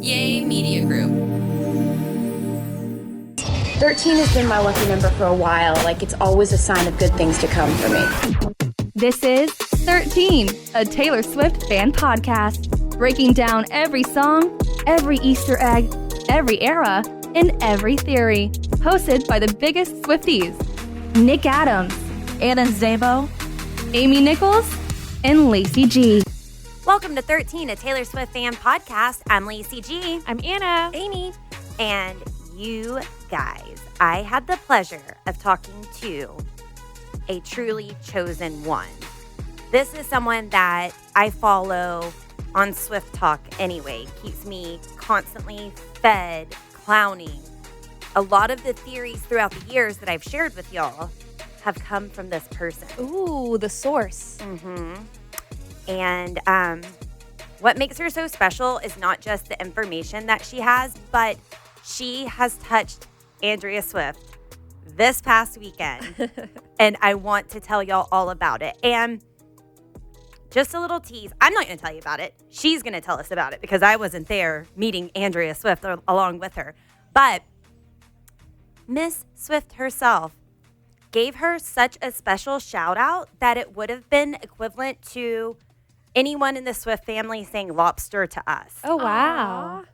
Yay Media Group. 13 has been my lucky number for a while. Like, it's always a sign of good things to come for me. This is 13, a Taylor Swift fan podcast, breaking down every song, every Easter egg, every era, and every theory. Hosted by the biggest Swifties, Nick Adams, Anna Zabo, Amy Nichols, and Lacey G. Welcome to 13, a Taylor Swift fan podcast. I'm Lacey G. I'm Anna. Amy. And you guys, I had the pleasure of talking to a truly chosen one. This is someone that I follow on Swift Talk anyway. Keeps me constantly fed, clowning. A lot of the theories throughout the years that I've shared with y'all have come from this person. Ooh, the source. Mm-hmm. And what makes her so special is not just the information that she has, but she has touched Andrea Swift this past weekend. And I want to tell y'all all about it. And just a little tease, I'm not going to tell you about it. She's going to tell us about it because I wasn't there meeting Andrea Swift along with her. But Miss Swift herself gave her such a special shout out that it would have been equivalent to anyone in the Swift family saying lobster to us. Oh, wow. Aww.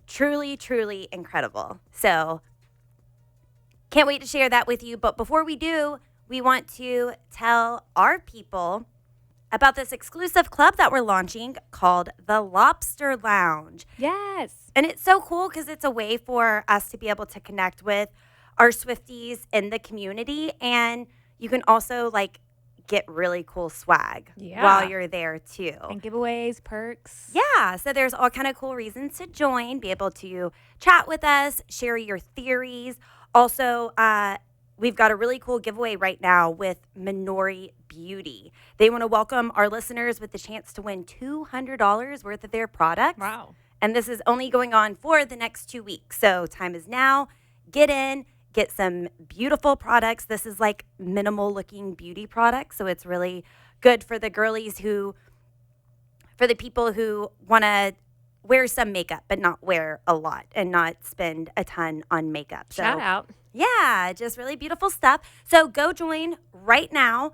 Truly, truly incredible. So can't wait to share that with you. But before we do, we want to tell our people about this exclusive club that we're launching called the Lobster Lounge. Yes. And it's so cool because it's a way for us to be able to connect with our Swifties in the community. And you can also get really cool swag while you're there too. And giveaways, perks. Yeah. So there's all kind of cool reasons to join, be able to chat with us, share your theories. Also, we've got a really cool giveaway right now with Minori Beauty. They want to welcome our listeners with the chance to win $200 worth of their products. Wow. And this is only going on for the next 2 weeks. So time is now. Get in. Get some beautiful products. This is minimal looking beauty products. So it's really good for the girlies for the people who want to wear some makeup, but not wear a lot and not spend a ton on makeup. So, shout out. Yeah, just really beautiful stuff. So go join right now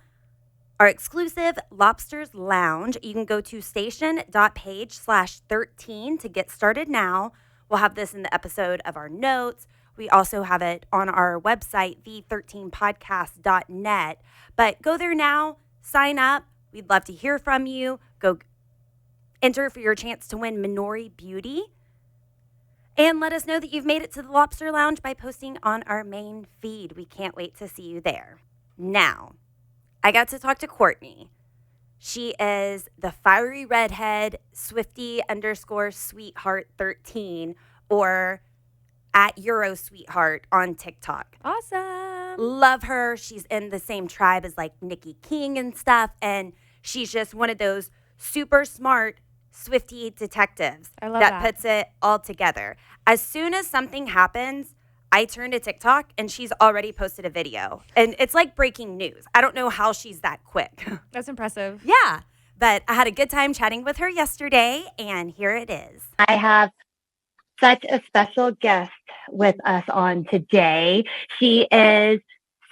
our exclusive Lobsters Lounge. You can go to station.page/13 to get started now. We'll have this in the episode of our notes. We also have it on our website, the13podcast.net. But go there now, sign up. We'd love to hear from you. Go enter for your chance to win Minori Beauty. And let us know that you've made it to the Lobster Lounge by posting on our main feed. We can't wait to see you there. Now, I got to talk to Courtney. She is the fiery redhead Swiftie_sweetheart13 or at Euro Sweetheart on TikTok. Awesome. Love her. She's in the same tribe as Nicki King and stuff. And she's just one of those super smart Swiftie detectives I love that puts it all together. As soon as something happens, I turn to TikTok and she's already posted a video. And it's like breaking news. I don't know how she's that quick. That's impressive. Yeah. But I had a good time chatting with her yesterday, and here it is. I have such a special guest with us on today. She is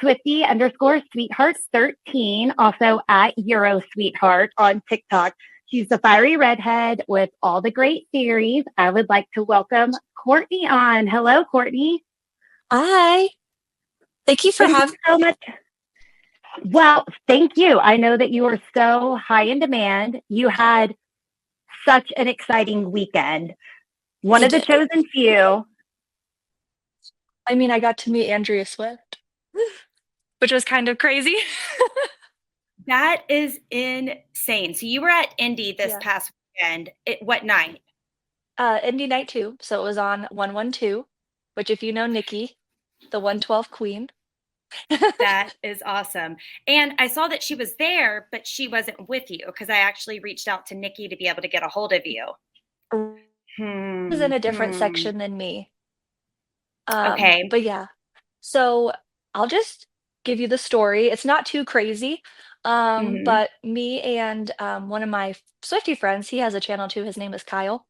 Swiftie_sweetheart13, also at Euro Sweetheart on TikTok. She's the fiery redhead with all the great theories. I would like to welcome Courtney on. Hello, Courtney. Hi. Thank you for having me so much. Well, thank you. I know that you are so high in demand. You had such an exciting weekend. One of the chosen few. I mean, I got to meet Andrea Swift, which was kind of crazy. That is insane. So you were at Indy this past weekend. What night? Indy night 2. So it was on 112, which if you know Nikki, the 112 queen. That is awesome. And I saw that she was there, but she wasn't with you because I actually reached out to Nikki to be able to get a hold of you. Was in a different section than me. Okay. But yeah. So I'll just give you the story. It's not too crazy. But me and one of my Swiftie friends, he has a channel too. His name is Kyle.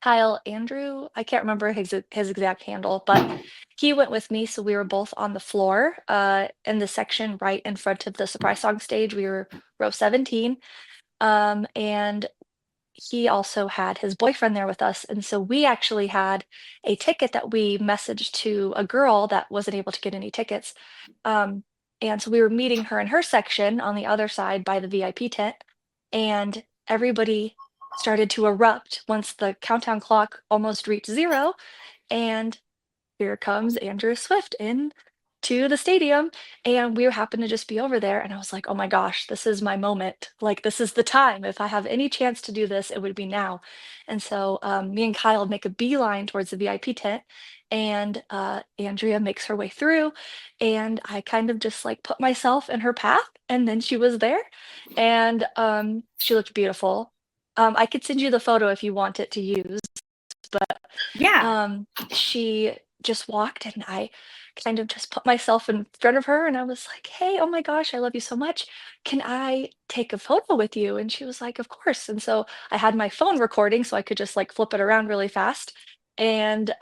Kyle Andrew, I can't remember his exact handle, but he went with me, so we were both on the floor, in the section right in front of the surprise song stage. We were row 17. And he also had his boyfriend there with us, and so we actually had a ticket that we messaged to a girl that wasn't able to get any tickets. Um, and so we were meeting her in her section on the other side by the VIP tent, and everybody started to erupt once the countdown clock almost reached 0, and here comes Andrea Swift in to the stadium, and we happened to just be over there, and I was like, "Oh my gosh, this is my moment. Like, this is the time. If I have any chance to do this, it would be now." And so, me and Kyle make a beeline towards the VIP tent, and Andrea makes her way through, and I kind of just like put myself in her path, and then she was there, and she looked beautiful. I could send you the photo if you want it to use, but Yeah. she just walked and I kind of just put myself in front of her and I was like, "Hey, oh my gosh, I love you so much. Can I take a photo with you?" And she was like, "Of course." And so I had my phone recording so I could just like flip it around really fast. And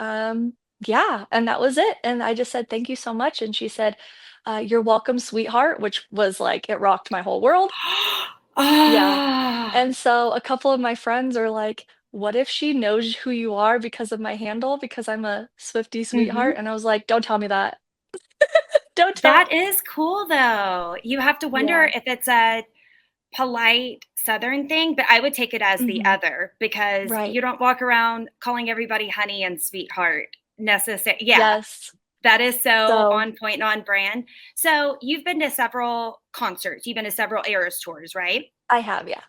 yeah, and that was it. And I just said, "Thank you so much." And she said, "You're welcome, sweetheart," which was like it rocked my whole world. Yeah. Ah, And so a couple of my friends are like, "What if she knows who you are because of my handle, because I'm a Swiftie mhm. sweetheart?" And I was like, "Don't tell me that. Don't tell." That is cool though. You have to wonder Yeah. if it's a polite Southern thing, but I would take it as the Mhm. other because Right. you don't walk around calling everybody honey and sweetheart necessary. Yeah, Yes. that is so So on point and on brand. So you've been to several concerts, you've been to several Eras tours, right? I have, yeah.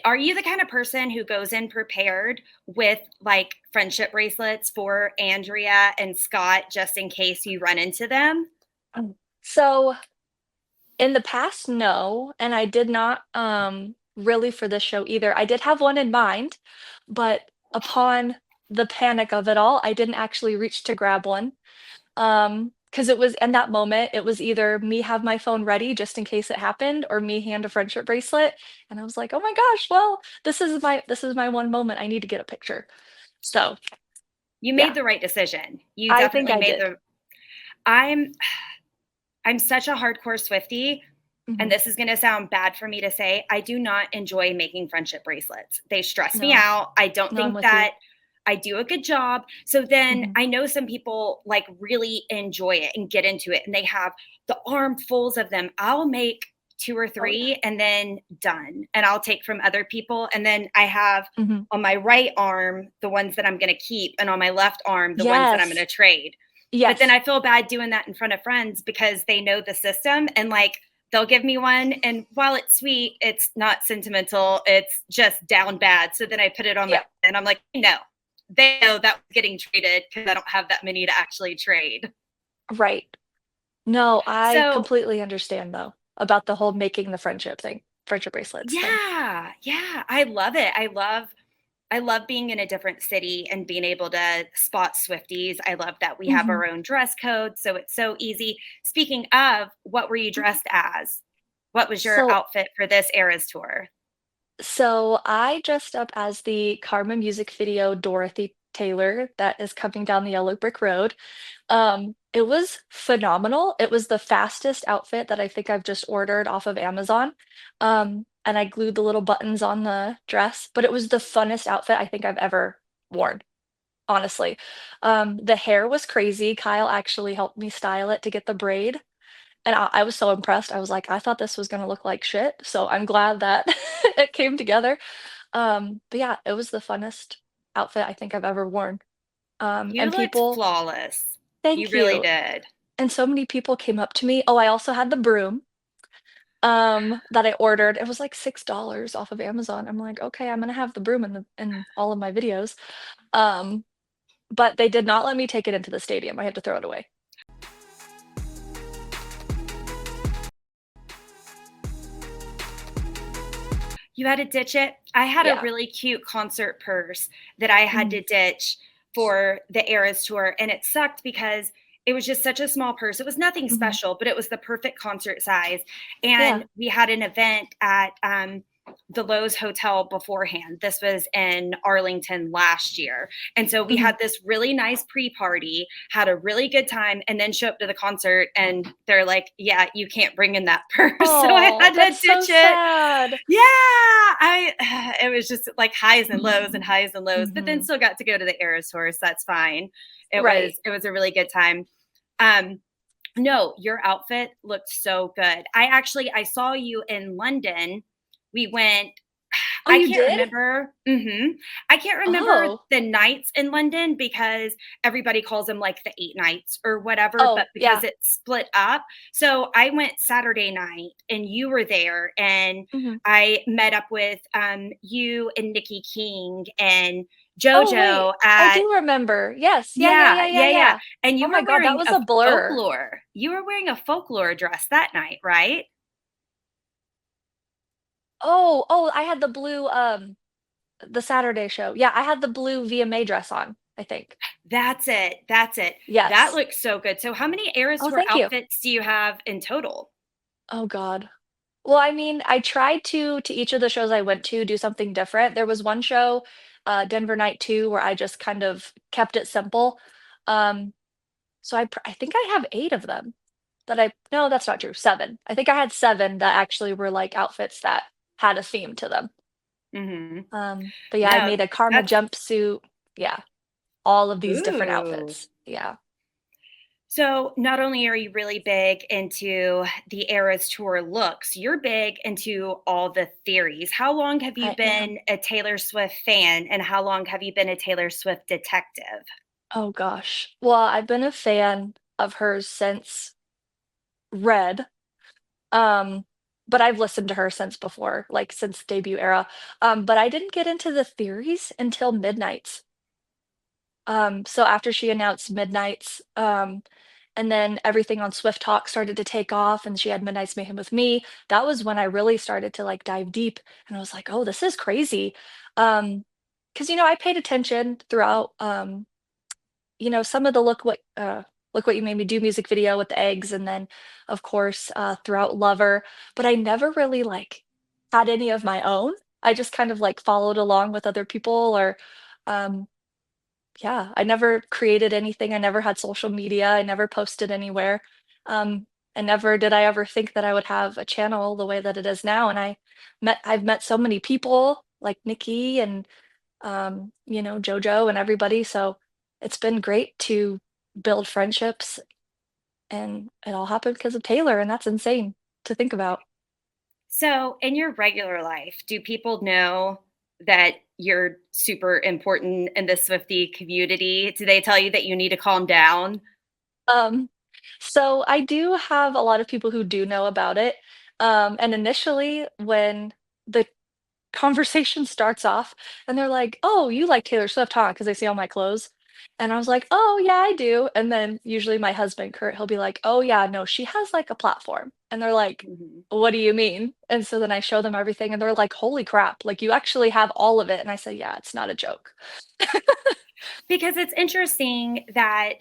Are you the kind of person who goes in prepared with like friendship bracelets for Andrea and Scott just in case you run into them? So in the past, no, and I did not really for this show either. I did have one in mind, but upon the panic of it all, I didn't actually reach to grab one. Because it was in that moment, it was either me have my phone ready just in case it happened or me hand a friendship bracelet, and I was like, "Oh my gosh, well, this is my one moment, I need to get a picture." So, You yeah, made the right decision. You I think definitely I made did. the I'm I'm such a hardcore Swiftie, and Mhm. this is going to sound bad for me to say. I do not enjoy making friendship bracelets. They stress me No. out. I don't No, I'm think with you. that I do a good job. So then Mhm. I know some people like really enjoy it and get into it, and they have the armfuls of them. I'll make two or Oh, yeah. three and then done, and I'll take from other people. And then I have Mhm. on my right arm the ones that I'm going to keep, and on my left arm the ones that I'm going Yes. to trade. But then Yes. I feel bad doing that in front of friends because they know the system and like they'll give me one. And while it's sweet, it's not sentimental. It's just down bad. So then I put it on my, Yeah, and I'm like, no, they know that was getting traded because I don't have that many to actually trade. right. No, I So completely understand, though, about the whole making the friendship bracelets thing. yeah, yeah, I love it. I love being in a different city and being able to spot Swifties. I love that we have Mhm. our own dress code, so it's so easy. Speaking of, what were you Mhm. dressed as? What was your So outfit for this Eras tour? So I dressed up as the Karma music video Dorothy Taylor that is coming down the yellow brick road. It was phenomenal. It was the fastest outfit that I think I've just ordered off of Amazon. And I glued the little buttons on the dress, but it was the funnest outfit I think I've ever worn, honestly. The hair was crazy. Kyle actually helped me style it to get the braid. And I was so impressed. I was like, "I thought this was gonna look like shit." So I'm glad that it came together. But yeah, it was the funnest outfit I think I've ever worn. You And looked people flawless. You thank really you. did. And so many people came up to me. Oh, I also had the broom, that I ordered. It was like $6 off of Amazon. I'm like, "Okay, I'm gonna have the broom in all of my videos." Um, but they did not let me take it into the stadium. I had to throw it away. You had to ditch it. I had a Yeah. really cute concert purse that I had Mhm, to ditch for the Eras tour, and it sucked because it was just such a small purse. It was nothing mhm. special, but it was the perfect concert size. Yeah. And we had an event at the Lowe's Hotel beforehand. This was in Arlington last year. And so we Mhm. had this really nice pre-party, had a really good time, and then show up to the concert and they're like, yeah, you can't bring in that purse. So I Oh, had that's to so ditch it. sad. Yeah, it was just like highs and lows and highs and lows, but then Mhm. still got to go to the Eras tour, so that's fine. Right. It was a really good time. No, your outfit looked so good. I saw you in London. We went Oh, I you can't did? remember. I can't remember Oh. the nights in London because everybody calls them like the 8 nights or whatever, Oh, but because yeah. it's split up. So I went Saturday night and you were there and Mhm. I met up with you and Nikki King and Oh, wait. JoJo I at do remember. Yes. Yeah, yeah, yeah, yeah, yeah, yeah, yeah. yeah. And Oh you my were god, that wearing was a a blur. folklore. You were wearing a folklore dress that night, right? Oh, I had the blue, the Saturday show. Yeah, I had the blue VMA dress on, I think. That's it. That's it. That Yes. looks so good. So how many Eras Oh, Tour thank you. outfits do you have in total? Oh god. Well, I mean, I tried to each of the shows I went to do something different. There was one show, Denver Night 2, where I just kind of kept it simple. Um, so I think I have 8 of them that I no, that's not true, 7. I think I had 7 that actually were, like, outfits that had a theme to them. Mhm. But yeah, I No, made a karma that's jumpsuit. Yeah, all of these different ooh. outfits. Yeah. So not only are you really big into the Eras Tour looks, you're big into all the theories. How long have you I am. been a Taylor Swift fan, and how long have you been a Taylor Swift detective? Oh gosh. Well, I've been a fan of hers since Red. Um, but I've listened to her since before, like since debut era. But I didn't get into the theories until Midnight's. So after she announced Midnight's, and then everything on Swift Talk started to take off, and she had Midnight's Mayhem with me. That was when I really started to like dive deep, and I was like, "Oh, this is crazy." Because I paid attention throughout. Some of the Look What You Made Me Do music video with the eggs, and then of course throughout Lover, but I never really like had any of my own. I just kind of like followed along with other people, or um yeah, I never created anything. I never had social media. I never posted anywhere. Um and never did I ever think that I would have a channel the way that it is now. And I've met so many people like Nikki and JoJo and everybody. So it's been great to build friendships, and it all happened because of Taylor, and that's insane to think about. So, in your regular life, do people know that you're super important in the Swiftie community? Do they tell you that you need to calm down? Um, so I do have a lot of people who do know about it. And initially, when the conversation starts off and they're like, "Oh, you like Taylor Swift, huh?" Because they see all my clothes. And I was like, "Oh, yeah, I do." And then usually my husband, Kurt, he'll be like, "Oh, yeah, no, she has like a platform." And they're like, Mhm. "What do you mean?" And so then I show them everything and they're like, "Holy crap, like you actually have all of it." And I say, "Yeah, it's not a joke." Because it's interesting that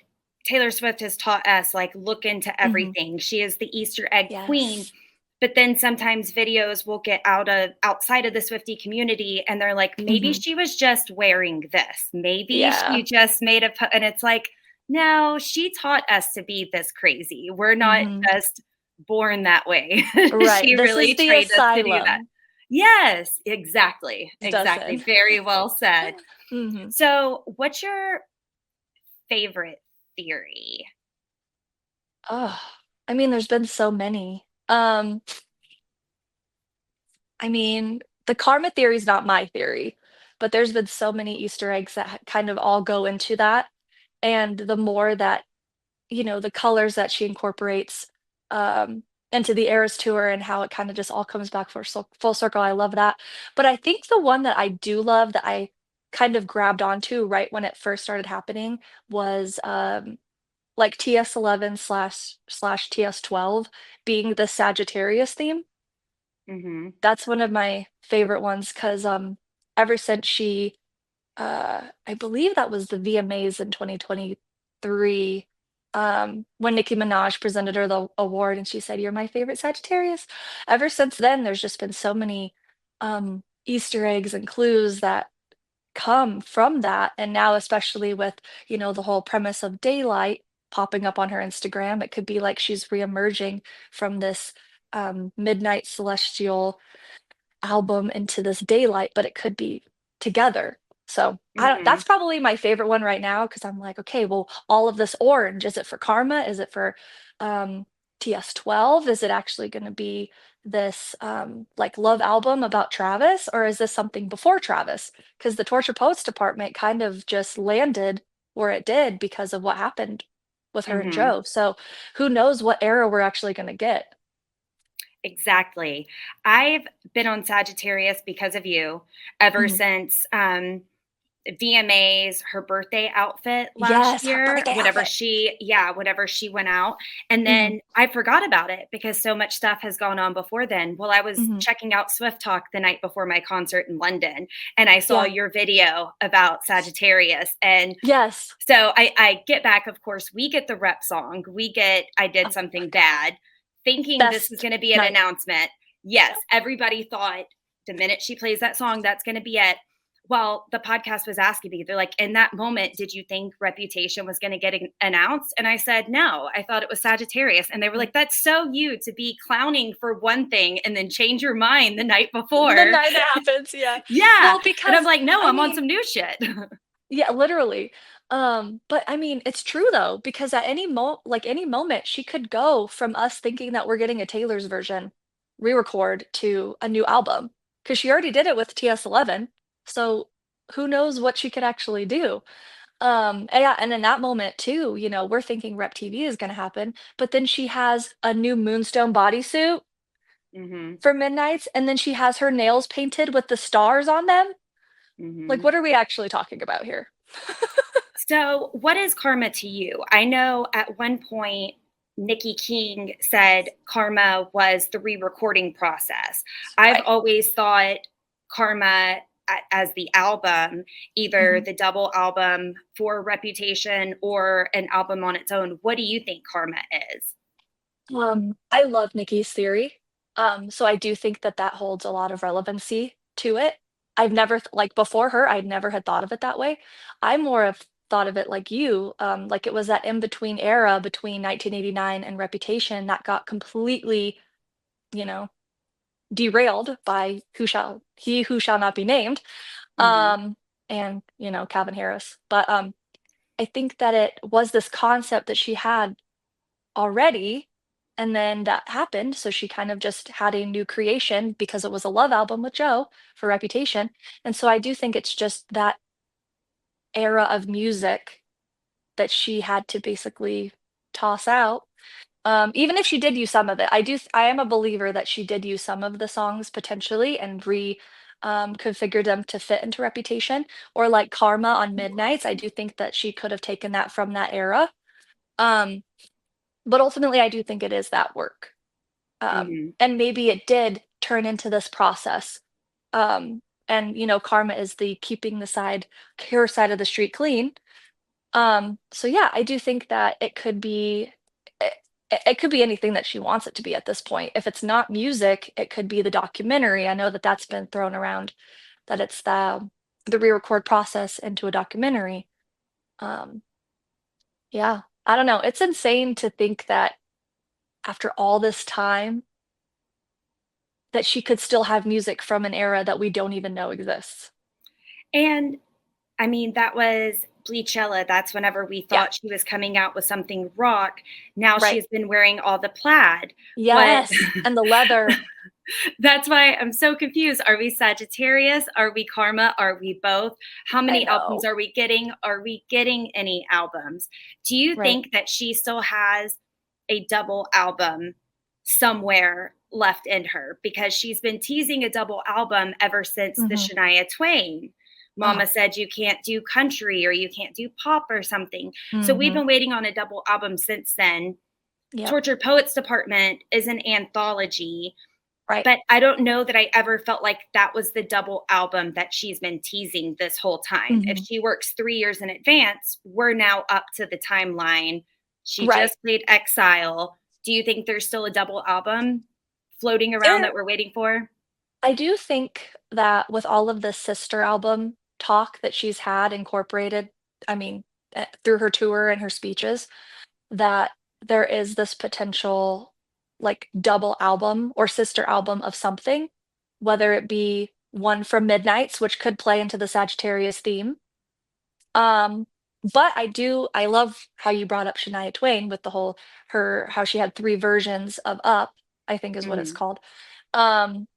Taylor Swift has taught us, like, look into Mhm. everything. She is the Easter egg queen, Yes. but then sometimes videos will get outside of the Swiftie community, and they're like, maybe Mhm. she was just wearing this. Maybe she Yeah. just made and it's like, no, she taught us to be this crazy. We're not Mhm. just born that way. Right. She This is really the trained us to do that. asylum. Yes, exactly. Exactly. Dustin. Very well said. Mhm. So, what's your favorite theory? Oh, I mean, there's been so many. I mean, the karma theory is not my theory, but there's been so many Easter eggs that kind of all go into that. And the more that, the colors that she incorporates into the Eras tour and how it kind of just all comes back for full circle. I love that. But I think the one that I do love that I kind of grabbed onto right when it first started happening was like TS11 slash TS12 being the Sagittarius theme. Mhm. That's one of my favorite ones because ever since I believe that was the VMAs in 2023, when Nicki Minaj presented her the award and she said, "You're my favorite Sagittarius." Ever since then, there's just been so many Easter eggs and clues that come from that. And now, especially with, the whole premise of daylight popping up on her Instagram, it could be like she's reemerging from this midnight celestial album into this daylight, but it could be together. So I don't, Hmm. that's probably my favorite one right now because I'm like, okay, well, all of this orange, is it for Karma? Is it for um, TS12? Is it actually going to be this like love album about Travis, or is this something before Travis? Because the Torture Poets department kind of just landed where it did because of what happened with her and Hmm. Joe. So who knows what era we're actually going to get? Exactly. I've been on Sagittarius because of you ever Mhm. since VMA's her birthday outfit last Yes, her year, birthday outfit. whenever she went out. And Mhm, then I forgot about it because so much stuff has gone on before then. Well, I was mhm. checking out Swift Talk the night before my concert in London, and I saw Yeah. your video about Sagittarius. And Yes. so I get back, of course, we get the rep song. We get I Did Oh my Something god. Bad, thinking this was Best going to be an night. announcement. Yeah. Yes, everybody thought the minute she plays that song, that's going to be it. Well, the podcast was asking me, they're like, in that moment, did you think Reputation was going to get announced? And I said, no, I thought it was Sagittarius. And they were Mm. like, that's so you to be clowning for one thing and then change your mind the night The before. night it happens, yeah. Yeah. Well, And I'm because like, no, I I'm on mean, some new shit. yeah, literally. But I mean, it's true though, because at any moment, she could go from us thinking that we're getting a Taylor's version re-record to a new album. Because she already did it with TS11. So who knows what she could actually do. And yeah, and in that moment too, we're thinking Rep TV is gonna happen, but then she has a new Moonstone bodysuit Hmm. for Midnights, and then she has her nails painted with the stars on them. Like, Hmm. what are we actually talking about here? So, what is karma to you? I know at one point, Nikki King said karma was the re recording process. I've Right. always thought karma as the album, either Mhm. the double album for Reputation or an album on its own. What do you think karma is? I love Nikki's theory. So I do think that that holds a lot of relevancy to it. I've never like before her, I never had thought of it that way. I more have thought of it like you, like it was that in between era between 1989 and Reputation that got completely, you know, derailed by who shall not be named, Hmm. um, and Calvin Harris. But I think that it was this concept that she had already, and then that happened, so she kind of just had a new creation because it was a love album with Joe for Reputation, and so I do think it's just that era of music that she had to basically toss out. Even if she did use some of it, I am a believer that she did use some of the songs potentially and configured them to fit into Reputation, or like Karma on Midnights, I do think that she could have taken that from that era, um, but ultimately, I do think it is that work. Hmm. And maybe it did turn into this process. And karma is the keeping her side of the street clean. So yeah, I do think that it, it could be anything that she wants it to be at this point. If it's not music, it could be the documentary. I know that that's been thrown around, that it's the re-record process into a documentary. Um, yeah, I don't know. It's insane to think that after all this time that she could still have music from an era that we don't even know exists. And I mean, that was Bleachella. That's whenever we Yeah, thought she was coming out with something rock. Now right. she's been wearing all the plaid. What? Yes, and the leather. That's why I'm so confused. Are we Sagittarius? Are we Karma? Are we both? How I many albums know. are we getting? Are we getting any albums? Do you Right. think that she still has a double album somewhere left in her? Because she's been teasing a double album ever since the Mhm. Shania Twain. Oh, Mama said you can't do country or you can't do pop or something. So we've mhm. been waiting on a double album since then. Yep. Tortured Poets Department is an anthology, Right. but I don't know that I ever felt like that was the double album that she's been teasing this whole time. If Mhm. she works 3 years in advance, we're now up to the timeline. She Right. just played Exile. Do you think there's still a double album floating around There that we're waiting for? I do think that with all of the sister album talk that she's had incorporated, I mean, through her tour and her speeches, that there is this potential like double album or sister album of something, whether it be one from Midnight's, which could play into the Sagittarius theme. Um, but I love how you brought up Shania Twain with the whole how she had three versions of Up, I think is what it's Mhm. called. Um,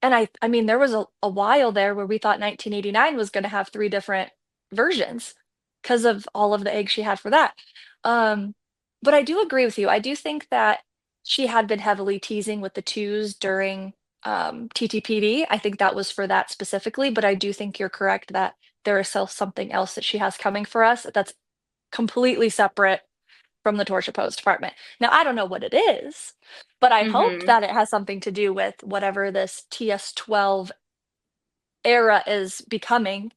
and I mean, there was a while there where we thought 1989 was gonna have 3 different versions because of all of the eggs she had for that. Um, but I do agree with you. I do think that she had been heavily teasing with the 2s during, TTPD. I think that was for that specifically, but I do think you're correct that there is still something else that she has coming for us that's completely separate from the torture post department. Now, I don't know what it is, but I hope Mhm. that it has something to do with whatever this TS12 era is becoming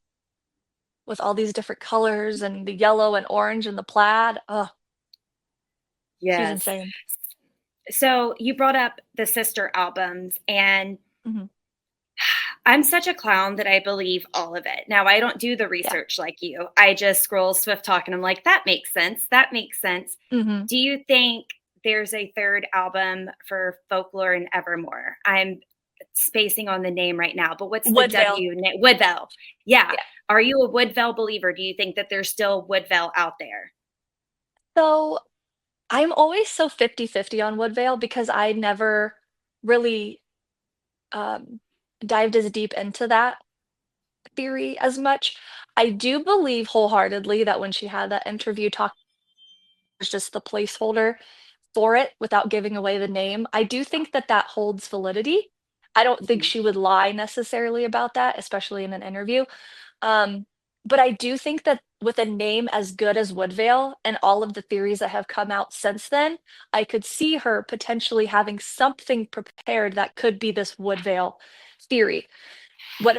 with all these different colors and the yellow and orange and the plaid. Oh, she's Yes. insane. So you brought up the sister albums, and Mhm. I'm such a clown that I believe all of it. Now, I don't do the Yeah. research like you. I just scroll Swift Talk and I'm like, that makes sense. That makes sense. Mhm. Do you think there's a third album for Folklore and Evermore? I'm spacing on the name right now, but what's the Woodveil. W name? Woodveil. Yeah. Yeah. Are you a Woodveil believer? Do you think that there's still Woodveil out there? So I'm always so 50-50 on Woodvale because I never really um, dived as deep into that theory as much. I do believe wholeheartedly that when she had that interview talk was just the placeholder for it without giving away the name. I do think that that holds validity. I don't think Mhm. she would lie necessarily about that, especially in an interview. Um, but I do think that with a name as good as Woodvale and all of the theories that have come out since then, I could see her potentially having something prepared that could be this Woodvale theory.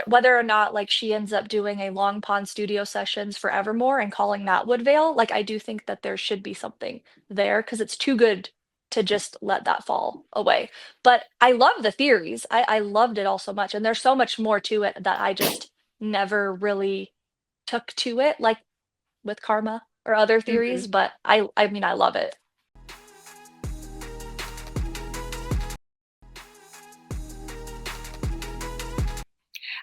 Whether or not, like, she ends up doing a Long Pond studio sessions for Evermore and calling that Woodvale, like, I do think that there should be something there because it's too good to just let that fall away. But I love the theories. I loved it all so much, and there's so much more to it that I just never really took to it, like with Karma or other theories, Mhm. but I mean, I love it.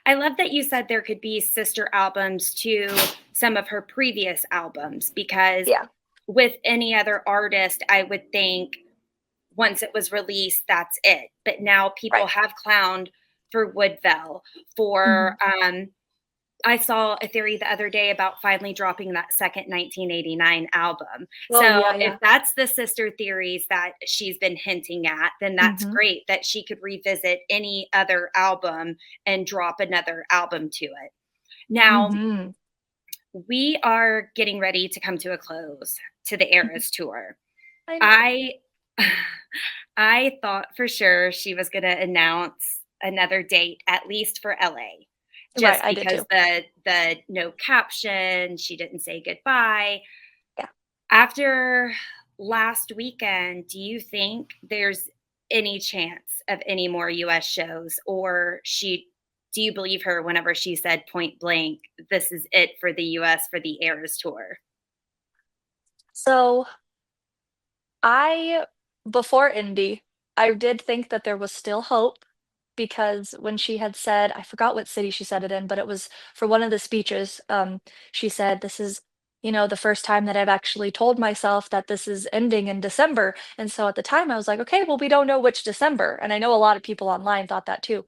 I love that you said there could be sister albums to some of her previous albums because Yeah, with any other artist, I would think once it was released, that's it. But now people right. have clowned for Woodville, Mhm. for I saw a theory the other day about finally dropping that second 1989 album. Oh, So yeah, if yeah. that's the sister theories that she's been hinting at, then that's Mhm. great that she could revisit any other album and drop another album to it. Now, Mhm. we are getting ready to come to a close to the Mhm. Eras tour. I know. I I thought for sure she was going to announce another date at least for LA Right, just I did because too. the no caption, she didn't say goodbye. Yeah. After last weekend, do you think there's any chance of any more US shows, or she do you believe her whenever she said point blank, this is it for the US for the Eras tour? So I before Indy, I did think that there was still hope because when she had said, I forgot what city she said it in, but it was for one of the speeches. She said, "This is, the first time that I've actually told myself that this is ending in December." And so at the time, I was like, "Okay, well, we don't know which December," and I know a lot of people online thought that too.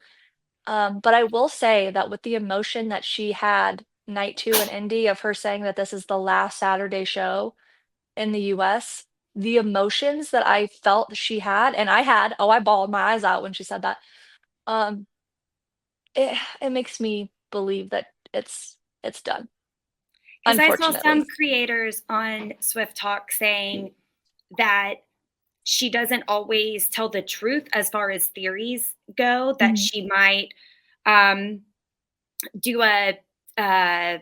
But I will say that with the emotion that she had night two in Indy of her saying that this is the last Saturday show in the US, the emotions that I felt she had, and I had, oh, I bawled my eyes out when she said that. Um, it makes me believe that it's done, Because I saw some unfortunately. creators on Swift Talk saying that she doesn't always tell the truth as far as theories go, that Mhm. she might um, do a uh,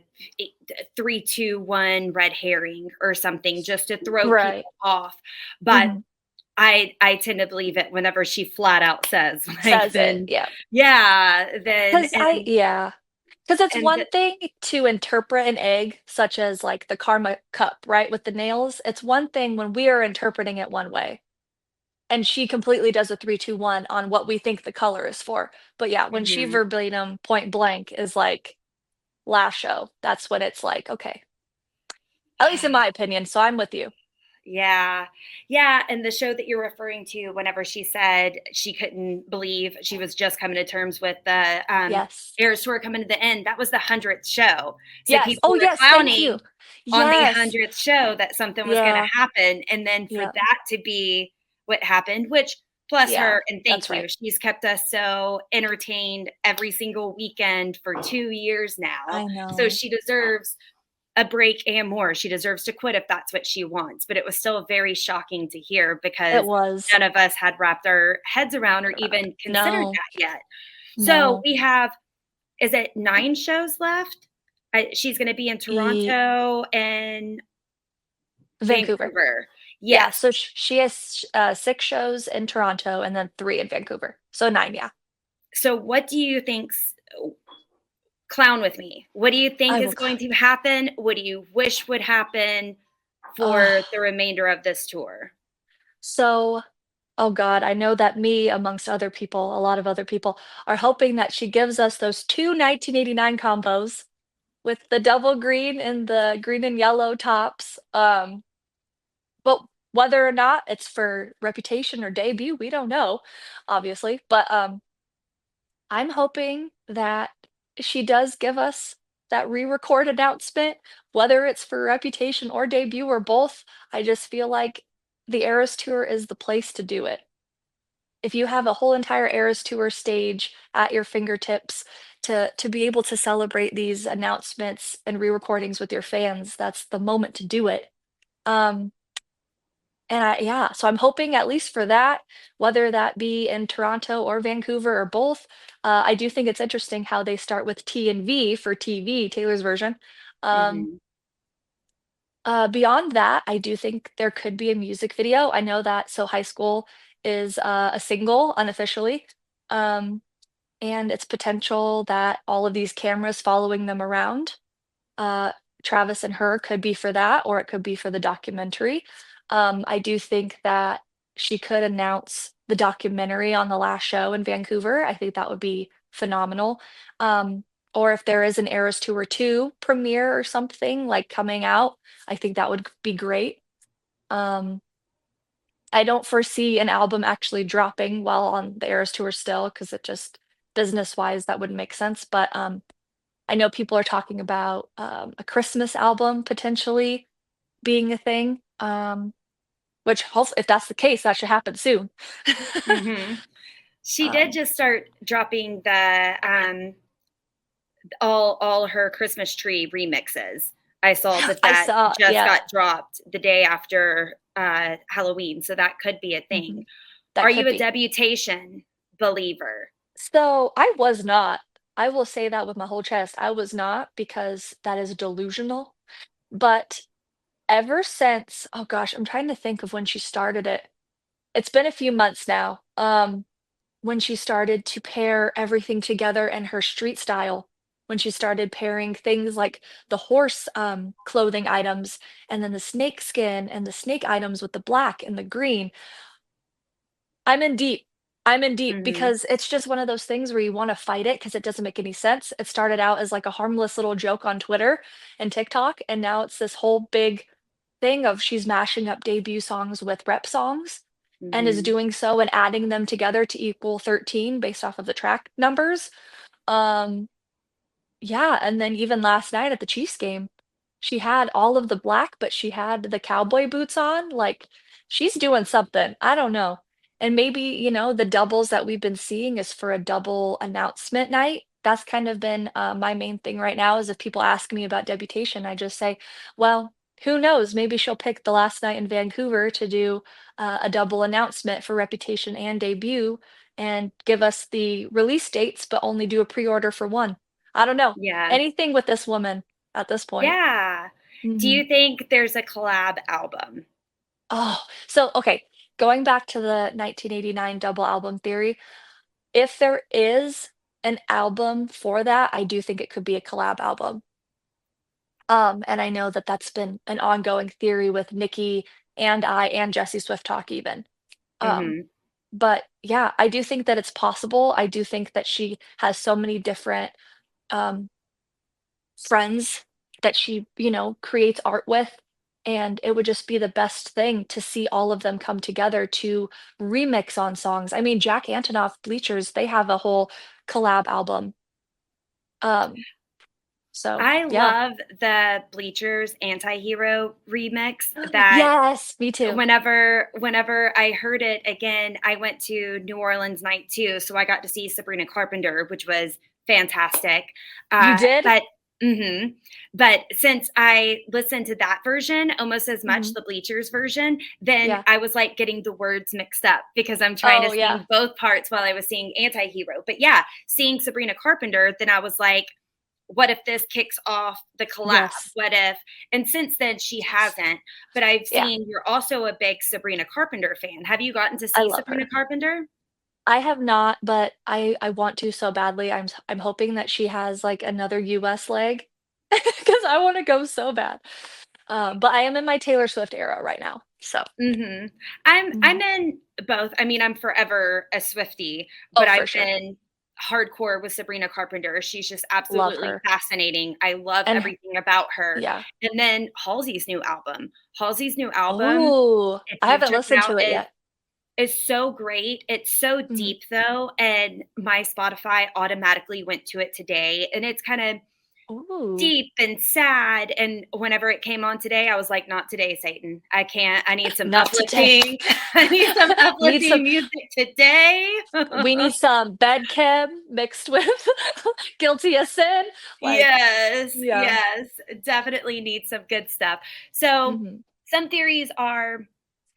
3, 2, 1 red herring or something just to throw Right. people off. But Mhm. I tend to believe it whenever she flat out says, like, Says it, then yeah. yeah, then Because because it's and one thing to interpret an egg, such as like the karma cup, right, with the nails. It's one thing when we are interpreting it one way, and she completely does a 3, 2, 1 on what we think the color is for. But yeah, when she mhm. verbatim, point blank, is like last show, that's when it's like, okay, at least in my opinion. So I'm with you. Yeah. Yeah, and the show that you're referring to, whenever she said she couldn't believe she was just coming to terms with the, Yes. Eras Tour coming to the end, that was the 100th show. So Yes. people Oh, were yes. Thank you. clowning on the Yes. 100th show that something was gonna Yeah. happen, and then for Yeah. that to be what happened, which bless Yeah. her and That's thank you, right. she's kept us so entertained every single weekend for 2 years now, I so know. she deserves a break and more. She deserves to quit if that's what she wants. But it was still very shocking to hear It because was. none of us had wrapped our heads around or even considered No. that yet. So No. we have, is it 9 shows left? She's going to be in E Toronto and Vancouver. Vancouver. Yeah, Yes. so she has 6 shows in Toronto and then 3 in Vancouver. So 9, yeah. So what do you think's clown with me? What do you think I is will going to happen? What do you wish would happen for Ugh. the remainder of this tour? So, oh god, I know that me, amongst other people, a lot of other people, are hoping that she gives us those 2 1989 combos with the double green and the green and yellow tops, but whether or not it's for Reputation or debut, we don't know, obviously, but, I'm hoping that she does give us that re-record announcement, whether it's for Reputation or debut or both. I just feel like the Eras Tour is the place to do it. If you have a whole entire Eras Tour stage at your fingertips to be able to celebrate these announcements and re-recordings with your fans, that's the moment to do it. Um, yeah, so I'm hoping at least for that, whether that be in Toronto or Vancouver or both. I do think it's interesting how they start with T and V for TV, Taylor's version. Um, Mhm. Beyond that, I do think there could be a music video. I know that So High School is a single unofficially, um, and it's potential that all of these cameras following them around, uh, Travis and her could be for that, or it could be for the documentary. I do think that she could announce the documentary on the last show in Vancouver. I think that would be phenomenal. Um, or if there is an Eras Tour 2 premiere or something like coming out, I think that would be great. Um, I don't foresee an album actually dropping while on the Eras Tour still because it just business wise that wouldn't make sense. But I know people are talking about a Christmas album potentially being a thing, which if that's the case, that should happen soon. Mhm. She did um, just start dropping the, all her Christmas tree remixes. I saw that I that saw, just yeah, got dropped the day after, Halloween, so that could be a thing. mhm, that Are you could a be. debutation believer? So I was not. I will say that with my whole chest. I was not because that is delusional. But ever since, oh gosh, I'm trying to think of when she started it. It's been a few months now. When she started to pair everything together in her street style, when she started pairing things like the horse clothing items and then the snake skin and the snake items with the black and the green. I'm in deep. I'm in deep Mhm, because it's just one of those things where you want to fight it because it doesn't make any sense. It started out as like a harmless little joke on Twitter and TikTok, and now it's this whole big thing of she's mashing up debut songs with rep songs and is mhm, doing so and adding them together to equal 13 based off of the track numbers. Um, yeah, and then even last night at the Chiefs game, she had all of the black, but she had the cowboy boots on, like, she's doing something, I don't know. And maybe, the doubles that we've been seeing is for a double announcement night. That's kind of been, my main thing right now is if people ask me about debutation, I just say, "Well, who knows? Maybe she'll pick the last night in Vancouver to do, a double announcement for Reputation and debut and give us the release dates, but only do a pre-order for one." I don't know. yeah, Anything with this woman at this point. yeah. Do Mhm. you think there's a collab album? Oh, so, okay. going back to the 1989 double album theory, if there is an album for that, I do think it could be a collab album. And I know that that's been an ongoing theory with Nicki and I and Jessie Swift Talk even. Um, Mhm. but yeah, I do think that it's possible. I do think that she has so many different um, friends that she, creates art with. And it would just be the best thing to see all of them come together to remix on songs. I mean, Jack Antonoff, Bleachers, they have a whole collab album. Um, so I yeah. love the Bleachers Anti-Hero remix that Yes, me too. whenever I heard it again, I went to New Orleans night too, so I got to see Sabrina Carpenter, which was fantastic. You did? But mhm. But since I listened to that version almost as much, Mhm. the Bleachers version, then Yeah. I was like getting the words mixed up because I'm trying to Oh, yeah. sing both parts while I was singing Anti-Hero. But yeah, seeing Sabrina Carpenter, then I was like, what if this kicks off the collab? Yes. What if? And since then, she hasn't. But I've Yeah. seen you're also a big Sabrina Carpenter fan. Have you gotten to I see love Sabrina her. Carpenter? I have not, but I want to so badly. I'm hoping that she has, like, another US leg because I wanna go so bad. But I am in my Taylor Swift era right now, so Hmm. I'm Mhm. in both. I mean, I'm forever a Swiftie, Oh, but for I've sure. been hardcore with Sabrina Carpenter. She's just Love absolutely her. fascinating. I love And everything about her. yeah. And then Halsey's new album. Halsey's new album, Oh, if I you've haven't checked it listened out, to it yet. is so great. It's so Mhm. deep though, and my Spotify automatically went to it today, and it's kind of Ooh. deep and sad. And whenever it came on today, I was like, "Not today, Satan. I can't. I need some Not today. uplifting. I need some Need some uplifting music today." we need some bed chem mixed with Guilty as Sin, like Yes, yeah. yes, definitely need some good stuff. So, Mhm. some theories are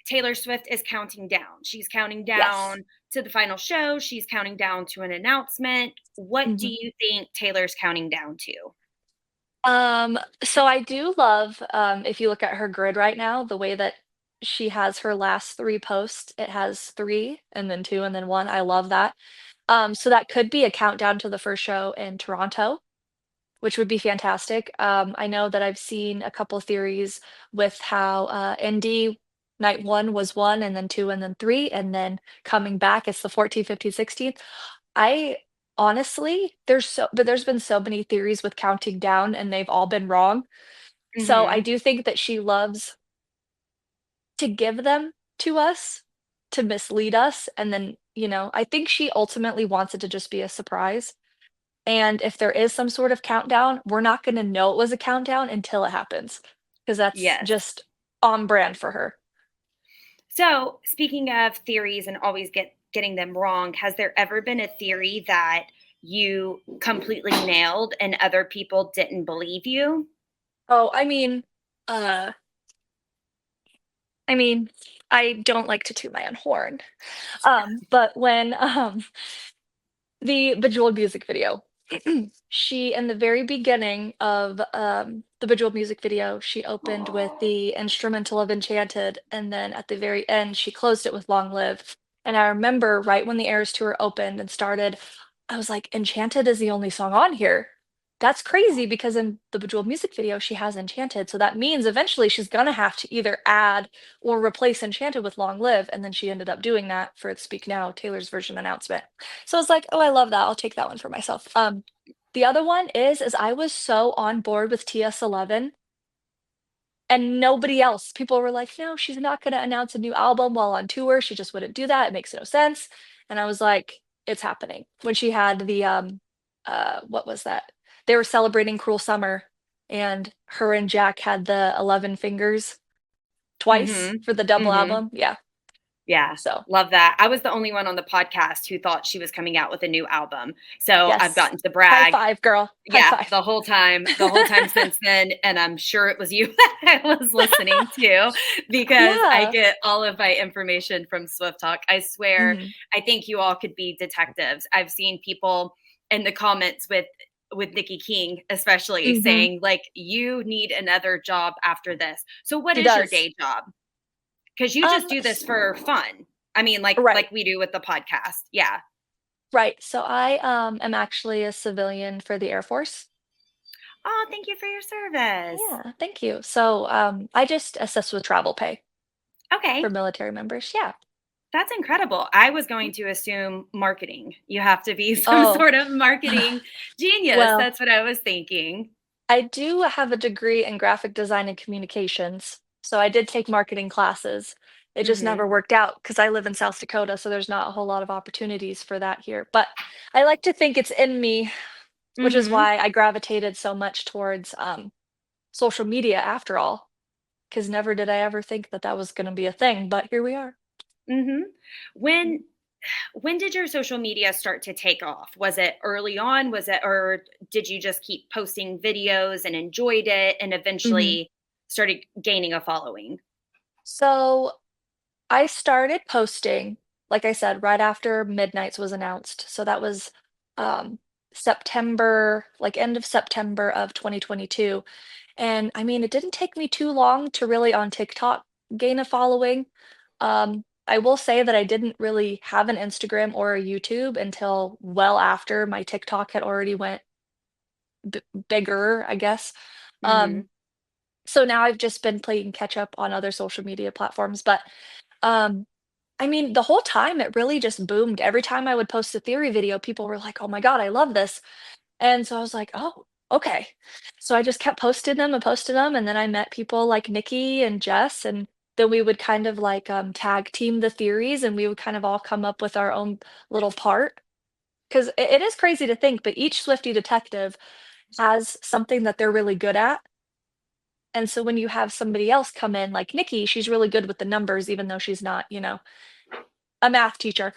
Taylor Swift is counting down. She's counting Yes. down to the final show. She's counting down to an announcement. What do Mhm. you think Taylor's counting down to? So I do love, if you look at her grid right now, the way that she has her last 3 posts, it has 3 and then 2 and then 1. I love that. So that could be a countdown to the first show in Toronto, which would be fantastic. I know that I've seen a couple theories with how ND night 1 was 1 and then 2 and then 3 and then coming back it's the 14th, 15th, 16th. I honestly, there's been so many theories with counting down and they've all been wrong. So I Mhm. do think that she loves to give them to us to mislead us and then, I think she ultimately wants it to just be a surprise. And if there is some sort of countdown, we're not gonna know it was a countdown until it happens, because that's Yes. just on brand for her. So, speaking of theories and always getting them wrong, has there ever been a theory that you completely nailed and other people didn't believe you? Oh, uh, I mean, I don't like to toot my own horn, but when, the Bejeweled music video. She in the very beginning of, the Bejeweled music video, she opened with the instrumental of Enchanted, and then at the very end, she closed it with Long Live, and I remember right when the Eras Tour opened and started, I was like, "Enchanted is the only song on here." That's crazy because in the Bejeweled music video, she has Enchanted, so that means eventually she's gonna have to either add or replace Enchanted with Long Live, and then she ended up doing that for the Speak Now, Taylor's version announcement. So I was like, "Oh, I love that, I'll take that one for myself." The other one is I was so on board with TS11 and nobody else. People were like, "No, she's not gonna announce a new album while on tour, she just wouldn't do that, it makes no sense." And I was like, "It's happening." When she had the, what was that? They were celebrating Cruel Summer, and her and Jack had the 11 fingers twice Mhm. for the double Mhm. album, yeah, Yeah, so, love that. I was the only one on the podcast who thought she was coming out with a new album. So I've yes. gotten to High brag, five, girl, high yeah, five. the whole time since then, and I'm sure it was you that I was listening to because I Yeah. get all of my information from Swift Talk. I swear, Mhm, I think you all could be detectives. I've seen people in the comments with Nikki King especially mhm. saying like you need another job after this. So what She is your does. day job? Because you just do this for fun. I mean, like we do with the podcast. Yeah. Right. So I am actually a civilian for the Air Force. Oh, thank you for your service. Yeah, thank you. So I just assist with travel pay Okay. for military members. Yeah. That's incredible. I was going to assume marketing. You have to be some Oh, sort of marketing genius. well, That's what I was thinking. I do have a degree in graphic design and communications. So I did take marketing classes. It just Mm-hmm. never worked out because I live in South Dakota, so there's not a whole lot of opportunities for that here. But I like to think it's in me, which is Mm-hmm. why I gravitated so much towards social media after all, because never did I ever think that that was going to be a thing, but here we are. Mm-hmm. When did your social media start to take off? Was it early on? Or did you just keep posting videos and enjoyed it and Mhm. eventually started gaining a following? So I started posting, like I said, right after Midnights was announced. So that was um, September, like end of September of 2022. And I mean, it didn't take me too long to really on TikTok gain a following. I will say that I didn't really have an Instagram or a YouTube until well after my TikTok had already went bigger, I guess. Mm-hmm. Um, so now I've just been playing catch up on other social media platforms, but um, I mean, the whole time it really just boomed. Every time I would post a theory video, people were like, "Oh my God, I love this." And so I was like, "Oh, okay." So I just kept posting them. And then I met people like Nikki and Jess. And then we would kind of like tag team the theories and we would kind of all come up with our own little part. Because it is crazy to think, but each Swiftie detective has something that they're really good at. And so when you have somebody else come in, like Nikki, she's really good with the numbers, even though she's not, a math teacher.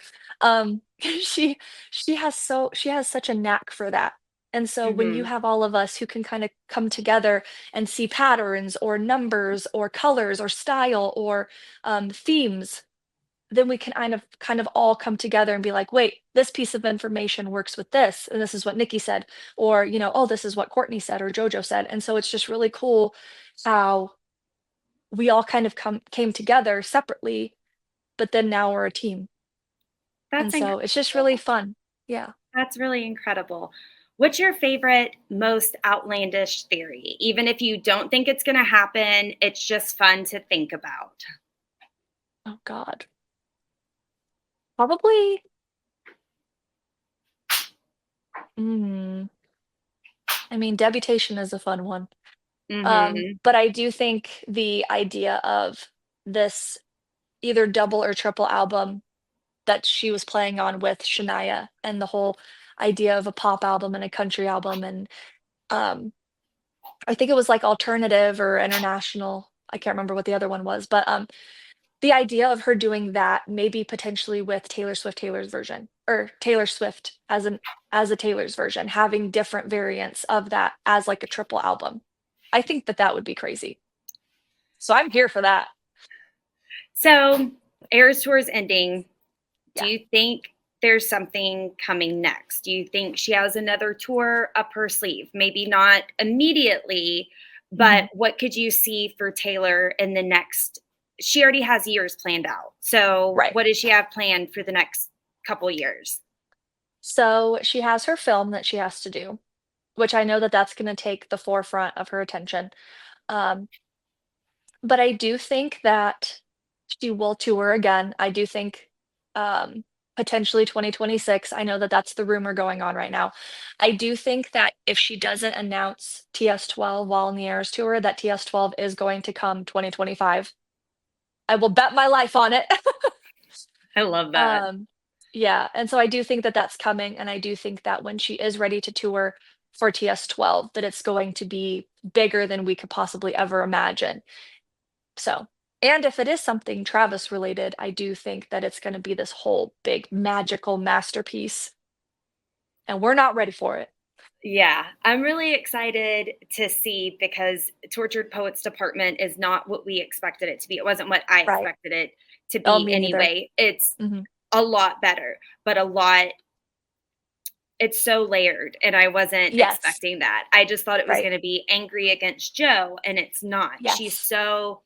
She she has such a knack for that. And so when you Mm-hmm. have all of us who can kind of come together and see patterns or numbers or colors or style or themes, then we can kind of all come together and be like, wait, this piece of information works with this, and this is what Nikki said, or oh, this is what Courtney said or JoJo said. And so it's just really cool how we all kind of came together separately, but then now we're a team. And That's so it's just really incredible. fun. Yeah. That's really incredible. What's your favorite, most outlandish theory? Even if you don't think it's going to happen, it's just fun to think about. Oh God. Probably. Mm, I mean, debutation is a fun one. Mm-hmm. But I do think the idea of this either double or triple album that she was playing on with Shania and the whole idea of a pop album and a country album and um I think it was like alternative or international. I can't remember what the other one was, but the idea of her doing that, maybe potentially with Taylor's version, or Taylor Swift as a Taylor's version, having different variants of that as like a triple album. I think that that would be crazy. So I'm here for that. So, Eras Tour is ending. Do Yeah. you think there's something coming next? Do you think she has another tour up her sleeve? Maybe not immediately, but Mhm. what could you see for Taylor in the next? She already has years planned out. So, Right. what does she have planned for the next couple years? So she has her film that she has to do, which I know that that's going to take the forefront of her attention. Um, but I do think that she will tour again. I do think potentially 2026. I know that that's the rumor going on right now. I do think that if she doesn't announce TS12 while in the Eras tour, that TS12 is going to come 2025. I will bet my life on it. I love that. Um, yeah, and so I do think that that's coming, and I do think that when she is ready to tour for TS12, that it's going to be bigger than we could possibly ever imagine. So, and if it is something Travis related, I do think that it's going to be this whole big magical masterpiece, and we're not ready for it. Yeah, I'm really excited to see because Tortured Poets Department is not what we expected it to be. It wasn't what I Right. expected it to Oh, be me neither. anyway. It's Mhm. a lot better, but it's so layered, and I wasn't Yes. expecting that. I just thought it was Right. going to be angry against Joe, and it's not. She's Yes. so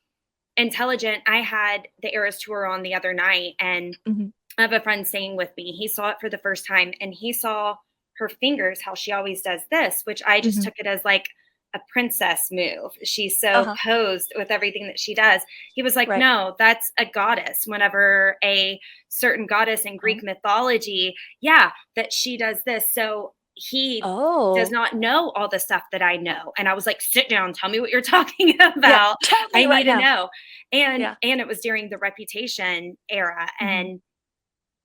intelligent. I had the Eras tour on the other night, and Mhm. I have a friend staying with me. He saw it for the first time, and he saw her fingers, how she always does this, which I just Mhm. took it as like a princess move. She's so Uh-huh. posed with everything that she does. He was like, Right. no, that's a goddess. Whenever a certain goddess in Greek mythology, that she does this. So he does Oh. not know all the stuff that I know. And I was like, sit down, tell me what you're talking about. Yeah. Tell I me right need to now. know. And Yeah. and it was during the Reputation era. Mhm. And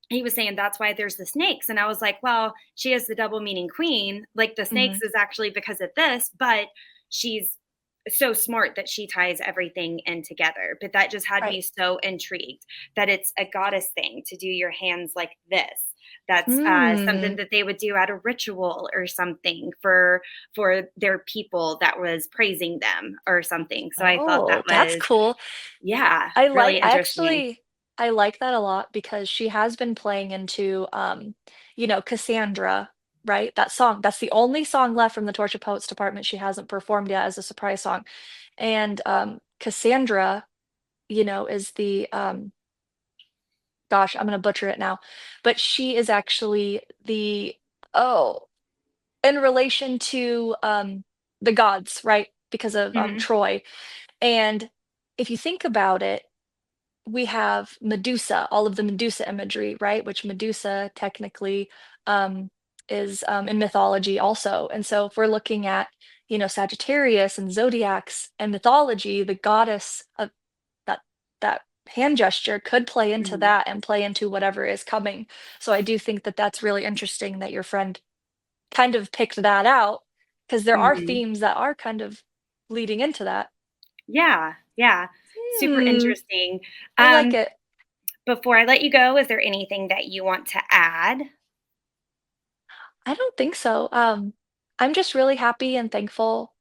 he was saying that's why there's the snakes. And I was like, well, she is the double meaning queen. Like the snakes Mhm. is actually because of this, but she's so smart that she ties everything in together. But that just had me Right. so intrigued that it's a goddess thing to do your hands like this. That's something Mm. that they would do at a ritual or something for their people that was praising them or something. So I thought Oh, that that's was, cool. really interesting. I like that a lot because she has been playing into, Cassandra, right? That song. That's the only song left from the Torture Poets department she hasn't performed yet as a surprise song. And Cassandra, is the gosh, I'm gonna butcher it now, but she is actually the oh, in relation to the gods, right? Because of Mhm. Troy. And if you think about it, we have Medusa, all of the Medusa imagery, right? Which Medusa technically um, is in mythology also. And so if we're looking at, Sagittarius and zodiacs and mythology, the goddess of that that hand gesture could play into Mhm. that and play into whatever is coming. So I do think that that's really interesting that your friend kind of picked that out because there are Mhm. themes that are kind of leading into that. Yeah, yeah. Super Hmm, interesting. I like Um, it. Before I let you go, is there anything that you want to add? I don't think so. I'm just really happy and thankful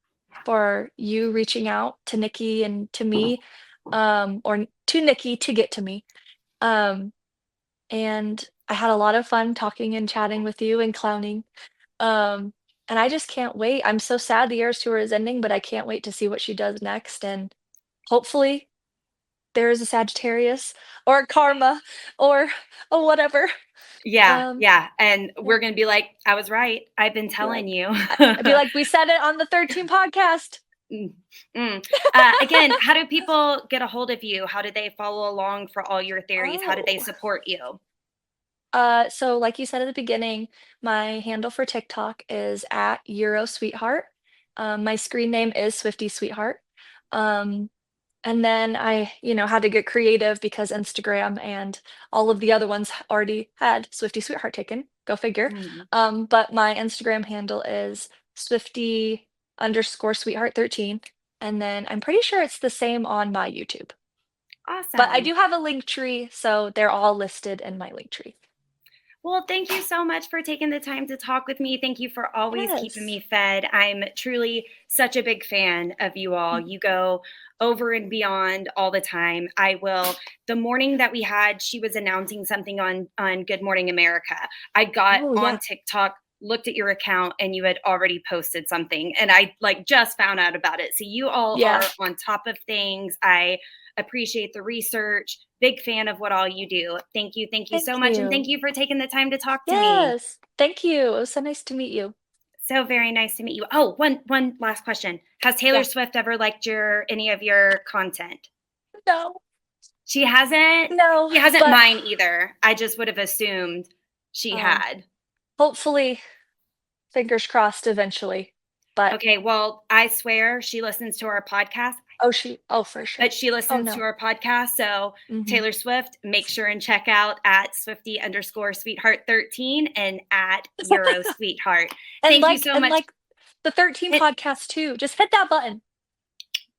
for you reaching out to Nikki and to me, to Nikki to get to me. Um, and I had a lot of fun talking and chatting with you and clowning. Um, and I just can't wait. I'm so sad the Eras tour is ending, but I can't wait to see what she does next. And hopefully there is a Sagittarius or a Karma or a whatever. Yeah, Um, yeah, and yeah, we're gonna be like, "I was right. I've been be telling like, you." I'd be like, we said it on the 13 podcast. Mm, mm. Again, how do people get a hold of you? How do they follow along for all your theories? How do they Oh. support you? So like you said at the beginning, my handle for TikTok is at Euro Sweetheart. My screen name is Swiftie Sweetheart. Um, and then I, had to get creative because Instagram and all of the other ones already had Swiftie Sweetheart taken. Go figure. Mhm. But my Instagram handle is Swiftie underscore Sweetheart 13. And then I'm pretty sure it's the same on my YouTube. But I Awesome. do have a link tree, so they're all listed in my link tree. Well, thank you so much for taking the time to talk with me. Thank you for always keeping Yes. me fed. I'm truly such a big fan of you all. Mhm. You go over and beyond all the time. I will. The morning that we had, she was announcing something on Good Morning America. I got Oh, on yeah. TikTok, looked at your account, and you had already posted something, and I like just found out about it. So you all Yeah. are on top of things. I appreciate the research. Big fan of what all you do. Thank you so Thank much. And thank you. you for taking the time to talk to me. Yes. Thank you. It was so nice to meet you. So very nice to meet you. Oh, one last question. Has Taylor Yeah. Swift ever liked any of your content? No, She hasn't? no, She hasn't but mine either. I just would have assumed she um, had. hopefully, fingers crossed eventually. But Okay, well, I swear she listens to our podcast. for sure. But she Oh listens to no. our podcast. So Hmm. Taylor Swift, make sure and check out at Swiftie underscore Sweetheart 13 and at Euro Sweetheart. and Thank you like so and much. like the 13 And podcast too. Just hit that button.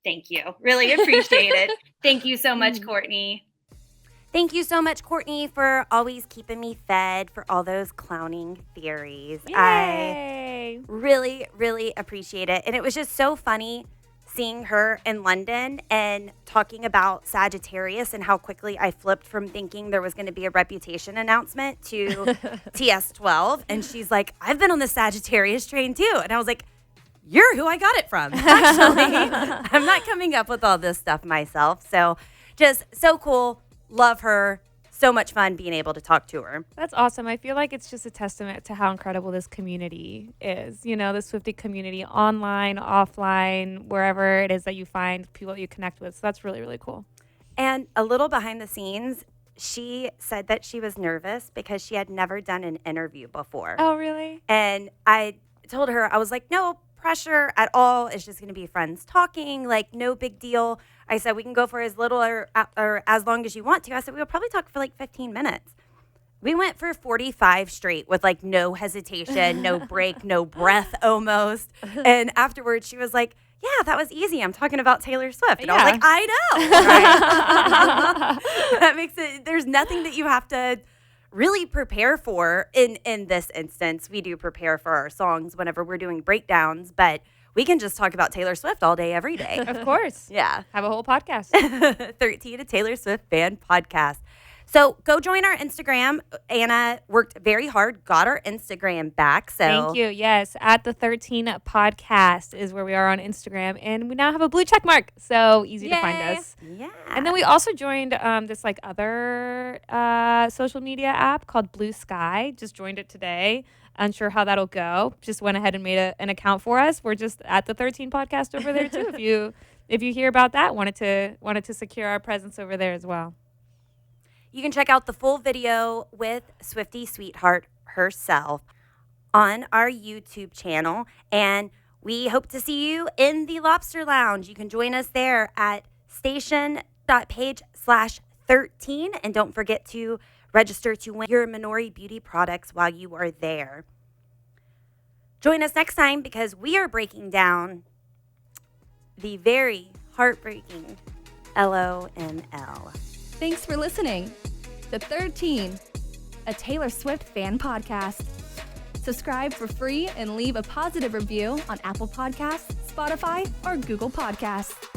thank you. Really appreciate it. Thank you so much, Mhm. Courtney. Thank you so much, Courtney, for always keeping me fed for all those clowning theories. I Yay! really, really appreciate it. And it was just so funny seeing her in London and talking about Sagittarius and how quickly I flipped from thinking there was going to be a Reputation announcement to TS12. And she's like, I've been on the Sagittarius train too. And I was like, you're who I got it from. Actually, I'm not coming up with all this stuff myself. So just so cool. Love her. So much fun being able to talk to her. That's awesome. I feel like it's just a testament to how incredible this community is. You know, the Swiftie community, online, offline, wherever it is that you find people that you connect with. So that's really, really cool. And a little behind the scenes, she said that she was nervous because she had never done an interview before. Oh, really? And I told her, I was like, no pressure at all. It's just going to be friends talking, like no big deal. I said, we can go for as little or as long as you want to. I said, we would probably talk for like 15 minutes. We went for 45 straight with like no hesitation, no break, no breath almost. And afterwards she was like, yeah, that was easy. I'm talking about Taylor Swift. And I was like, I know. Right? That makes it, there's nothing that you have to really prepare for in this instance. We do prepare for our songs whenever we're doing breakdowns, but we can just talk about Taylor Swift all day, every day. Of course. Yeah. Have a whole podcast. 13, a Taylor Swift fan podcast. So go join our Instagram. Anna worked very hard, got our Instagram back. So Thank you. Yes, at the 13 podcast is where we are on Instagram, and we now have a blue check mark, so easy to find us. Yeah. And then we also joined this like other social media app called Blue Sky. Just joined it today. Unsure how that'll go. Just went ahead and made an account for us. We're just at the 13 podcast over there too. If you hear about that, wanted to secure our presence over there as well. You can check out the full video with Swiftie Sweetheart herself on our YouTube channel. And we hope to see you in the Lobster Lounge. You can join us there at station.page/13. And don't forget to register to win your Minori Beauty products while you are there. Join us next time because we are breaking down the very heartbreaking LOML. Thanks for listening. The 13, a Taylor Swift fan podcast. Subscribe for free and leave a positive review on Apple Podcasts, Spotify, or Google Podcasts.